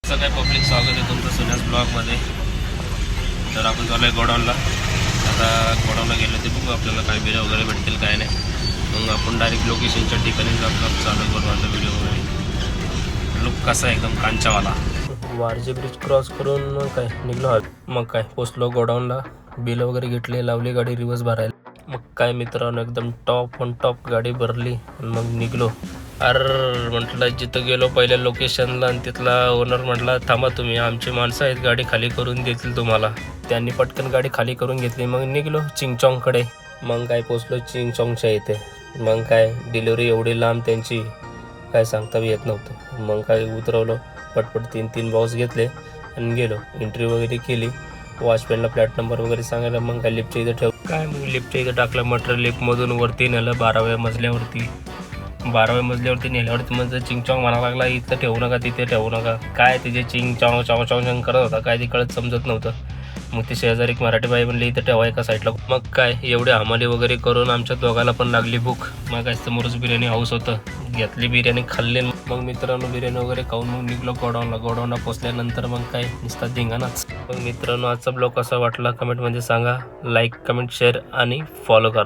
काय पब्लिक स्वागत आहे तुमचं सुन्यास ब्लॉगमध्ये. तर आपण चालू आहे गोडाऊनला. आता गोडाऊनला गेलो ते बघू आपल्याला काय बिरे वगैरे भेटतील काय नाही. मग आपण डायरेक्ट लोकेशनच्या ठिकाणी आपला चालू करू आता व्हिडिओ वगैरे. लुक कसा आहे एकदम कांचावाला. वारजे ब्रिज क्रॉस करून मग काय निघलो. मग काय पोचलो गोडाऊनला. बिल वगैरे घेतले, लावली गाडी रिवर्स भरायला. मग काय मित्रांनो एकदम टॉप ऑन टॉप गाडी भरली आणि मग निघलो. म्हटलं जिथं गेलो पहिल्या लोकेशनला आणि तिथला ओनर म्हटला थांबा तुम्ही, आमची माणसं आहेत गाडी खाली करून देतील तुम्हाला. त्यांनी पटकन गाडी खाली करून घेतली. मग निघलो चिंगचॉंगकडे. मग काय पोचलो चिंगचॉंगच्या इथे. मग काय डिलिव्हरी एवढी लांब त्यांची काय सांगता येत नव्हतं. मग काय उतरवलं पटपट 3 बॉक्स घेतले आणि गेलो. एंट्री वगैरे केली. वॉचमॅनला फ्लॅट नंबर वगैरे सांगायला. मग काय लिफ्टच्या इथं ठेव काय मग लिफ्टच्या इथं टाकलं मटेरियल. लिफ्टमधून वरती नेलं 12व्या मजल्यावरती नेल्यावरती म्हणजे चिंगचॉंग म्हणायला लागला इथं ठेवू नका तिथे ठेवू नका. काय तिचे चिंगचॉंग चॉंग करत होता. काय ते कळत समजत नव्हतं. मग ते शेजारी एक मराठी बाई म्हणली इथं ठेवा एका साईडला. मग काय एवढे हमाली वगैरे करून आमच्या दोघाला पण लागली भूक. मग काय समोरच बिर्याणी हाऊस होतं. घेतली बिर्याणी खाल्ली. मग मित्रांनो बिर्याणी वगैरे खाऊन मग निघलो गोडाऊनला पोचल्यानंतर मग काय नुसता धिंगाणाच. मग मित्रांनो आजचा ब्लॉग कसा वाटला कमेंटमध्ये सांगा. लाईक कमेंट शेअर आणि फॉलो करा.